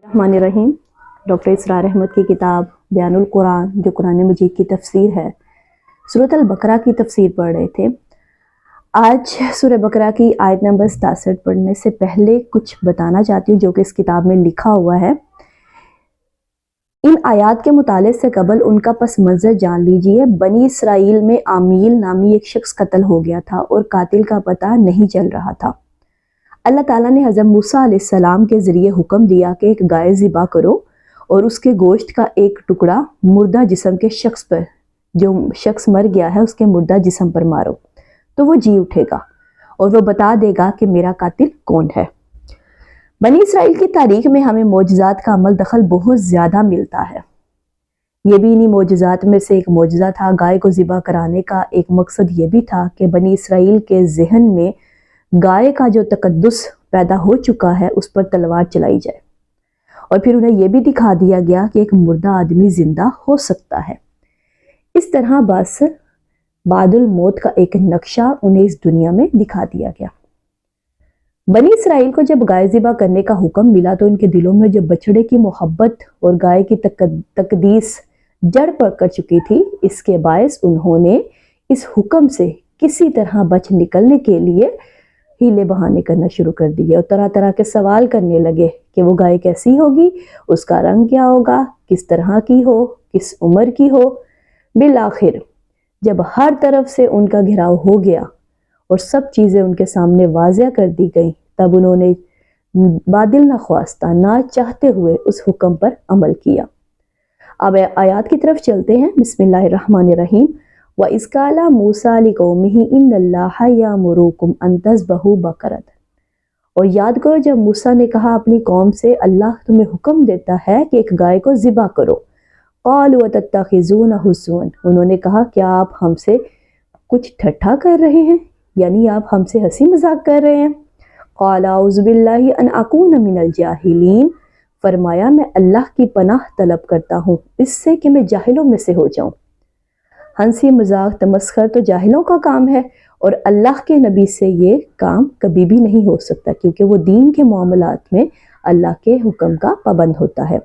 الرحمن الرحیم۔ ڈاکٹر اسرار احمد کی کتاب بیان القرآن جو قرآن مجید کی تفسیر ہے، سورۃ البقرہ کی تفسیر پڑھ رہے تھے۔ آج سورہ بقرہ کی آیت نمبر 67 پڑھنے سے پہلے کچھ بتانا چاہتی ہوں جو کہ اس کتاب میں لکھا ہوا ہے۔ ان آیات کے مطالعے سے قبل ان کا پس منظر جان لیجئے۔ بنی اسرائیل میں عامیل نامی ایک شخص قتل ہو گیا تھا اور قاتل کا پتہ نہیں چل رہا تھا۔ اللہ تعالیٰ نے حضرت موسیٰ علیہ السلام کے ذریعے حکم دیا کہ ایک گائے ذبح کرو اور اس کے گوشت کا ایک ٹکڑا مردہ جسم کے شخص پر، جو شخص مر گیا ہے اس کے مردہ جسم پر مارو تو وہ جی اٹھے گا اور وہ بتا دے گا کہ میرا قاتل کون ہے۔ بنی اسرائیل کی تاریخ میں ہمیں معجزات کا عمل دخل بہت زیادہ ملتا ہے۔ یہ بھی انہی معجزات میں سے ایک معجزہ تھا۔ گائے کو ذبح کرانے کا ایک مقصد یہ بھی تھا کہ بنی اسرائیل کے ذہن میں گائے کا جو تقدس پیدا ہو چکا ہے اس پر تلوار چلائی جائے، اور پھر انہیں یہ بھی دکھا دیا گیا کہ ایک مردہ آدمی زندہ ہو سکتا ہے۔ اس طرح بس بعد الموت کا ایک نقشہ انہیں اس دنیا میں دکھا دیا گیا۔ بنی اسرائیل کو جب گائے ذبح کرنے کا حکم ملا تو ان کے دلوں میں جو بچڑے کی محبت اور گائے کی تقدیس جڑ پکڑ چکی تھی، اس کے باعث انہوں نے اس حکم سے کسی طرح بچ نکلنے کے لیے ہیلے بہانے کرنا شروع کر دیے اور طرح طرح کے سوال کرنے لگے کہ وہ گائے کیسی ہوگی، اس کا رنگ کیا ہوگا، کس طرح کی ہو، کس عمر کی ہو۔ بالآخر جب ہر طرف سے ان کا گھیراؤ ہو گیا اور سب چیزیں ان کے سامنے واضح کر دی گئیں، تب انہوں نے بادل نخواستہ نہ چاہتے ہوئے اس حکم پر عمل کیا۔ اب آیات کی طرف چلتے ہیں۔ بسم اللہ الرحمن الرحیم۔ وَإِذْ قَالَ مُوسَىٰ لِقَوْمِهِ إِنَّ اللَّهَ يَأْمُرُكُمْ أَن تَذْبَحُوا بَقَرَةً، اور یاد کرو جب موسیٰ نے کہا اپنی قوم سے اللہ تمہیں حکم دیتا ہے کہ ایک گائے کو ذبح کرو۔ قَالُوا أَتَتَّخِذُونَ هُزُوًا، انہوں نے کہا کیا آپ ہم سے کچھ ٹھٹھا کر رہے ہیں، یعنی آپ ہم سے ہنسی مذاق کر رہے ہیں۔ قَالَ أَعُوذُ بِاللَّهِ أَنْ أَكُونَ مِنَ الْجَاهِلِينَ، فرمایا میں اللہ کی پناہ طلب کرتا ہوں اس سے کہ میں جاہلوں میں سے ہو جاؤں۔ ہنسی مذاق تمسخر تو جاہلوں کا کام ہے، اور اللہ کے نبی سے یہ کام کبھی بھی نہیں ہو سکتا کیونکہ وہ دین کے معاملات میں اللہ کے حکم کا پابند ہوتا ہے۔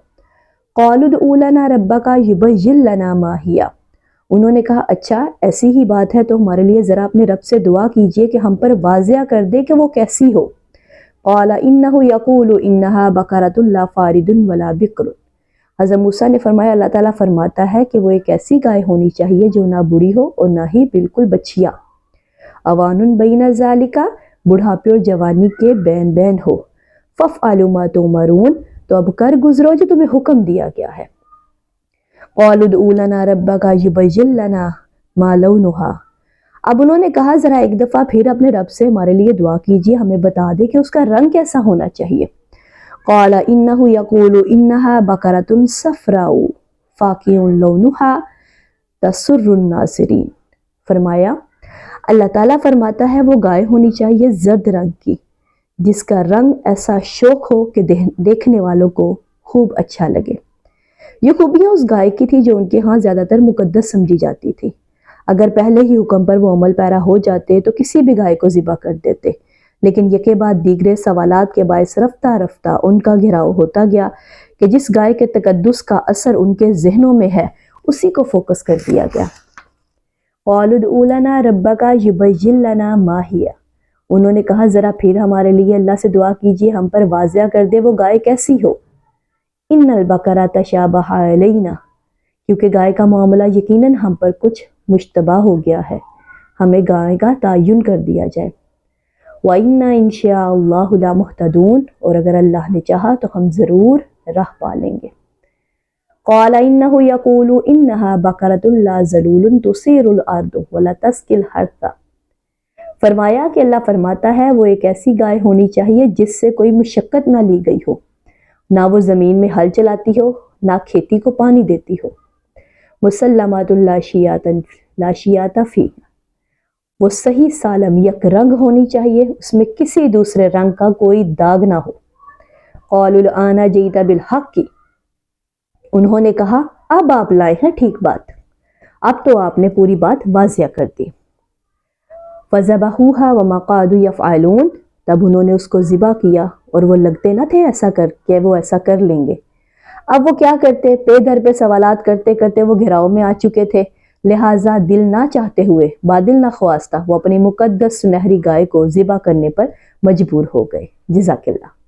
قَالُوا ادْعُ لَنَا رَبَّكَ يُبَيِّن لَنَا مَا هِيَ، انہوں نے کہا اچھا ایسی ہی بات ہے تو ہمارے لیے ذرا اپنے رب سے دعا کیجئے کہ ہم پر واضح کر دے کہ وہ کیسی ہو۔ قَالَ إِنَّهُ يَقُولُ إِنَّهَا بَقَرَةٌ لَا فَارِدٌ وَلَا بِكْرٌ، حضرت موسیٰ نے فرمایا اللہ تعالیٰ فرماتا ہے کہ وہ ایک ایسی گائے ہونی چاہیے جو نہ بوڑھی ہو اور نہ ہی بالکل بچیا، اوان بین ذالک، بڑھاپے اور جوانی کے بین بین ہو۔ فَافْعَلُوا مَا تُؤْمَرُونَ، تو اب کر گزرو جو تمہیں حکم دیا گیا ہے۔ قَالُوا ادْعُ لَنَا رَبَّكَ يُبَيِّن لَنَا مَا لَوْنُهَا، اب انہوں نے کہا ذرا ایک دفعہ پھر اپنے رب سے ہمارے لیے دعا کیجیے، ہمیں بتا دے کہ اس کا رنگ کیسا ہونا چاہیے۔ قَالَ إِنَّهُ يَقُولُ إِنَّهَا بَقَرَةٌ صَفْرَاءُ فَاقِعٌ لَوْنُهَا تَسُرُّ النَّاظِرِينَ، فرمایا اللہ تعالیٰ فرماتا ہے وہ گائے ہونی چاہیے زرد رنگ کی جس کا رنگ ایسا شوق ہو کہ دیکھنے والوں کو خوب اچھا لگے۔ یہ خوبیاں اس گائے کی تھی جو ان کے ہاں زیادہ تر مقدس سمجھی جاتی تھی۔ اگر پہلے ہی حکم پر وہ عمل پیرا ہو جاتے تو کسی بھی گائے کو ذبح کر دیتے، لیکن یکے بعد دیگرے سوالات کے باعث رفتہ رفتہ ان کا گھیراؤ ہوتا گیا کہ جس گائے کے تقدس کا اثر ان کے ذہنوں میں ہے اسی کو فوکس کر دیا گیا۔ قَالُوا ادْعُ لَنَا رَبَّكَ يُبَيِّن لَنَا مَا هِيَ، انہوں نے کہا ذرا پھر ہمارے لیے اللہ سے دعا کیجیے ہم پر واضح کر دے وہ گائے کیسی ہو۔ إِنَّ الْبَقَرَةَ تَشَابَهَ عَلَيْنَا، کیونکہ گائے کا معاملہ یقیناً ہم پر کچھ مشتبہ ہو گیا ہے، ہمیں گائے کا تعین کر دیا جائے۔ وَإِنَّا إِن شَاءَ اللَّهُ لَمُهْتَدُونَ، اور اگر اللہ نے چاہا تو ہم ضرور راہ پالیں گے۔ قَالَ إِنَّهُ يَقُولُ إِنَّهَا بَقَرَةٌ لَا ذَلُولٌ تُثِيرُ الْأَرْضَ وَلَا تَسْقِي الْحَرْثَ، فرمایا کہ اللہ فرماتا ہے وہ ایک ایسی گائے ہونی چاہیے جس سے کوئی مشقت نہ لی گئی ہو، نہ وہ زمین میں ہل چلاتی ہو نہ کھیتی کو پانی دیتی ہو۔ مُسَلَّمَةٌ لَا شِيَاطَ فِيهَا، وہ صحیح سالم یک رنگ ہونی چاہیے، اس میں کسی دوسرے رنگ کا کوئی داغ نہ ہو۔ قَالُوا الْآنَ جِئْتَ بِالْحَقِّ، انہوں نے کہا اب آپ لائے ہیں ٹھیک بات، اب تو آپ نے پوری بات واضح کر دی۔ فَذَبَحُوهَا وَمَا كَادُوا يَفْعَلُونَ، تب انہوں نے اس کو ذبح کیا اور وہ لگتے نہ تھے ایسا کر کہ وہ ایسا کر لیں گے۔ اب وہ کیا کرتے، پے در پہ سوالات کرتے کرتے وہ گھیراؤ میں آ چکے تھے، لہٰذا دل نہ چاہتے ہوئے بادل نہ خواستہ وہ اپنی مقدس سنہری گائے کو ذبح کرنے پر مجبور ہو گئے۔ جزاک اللہ۔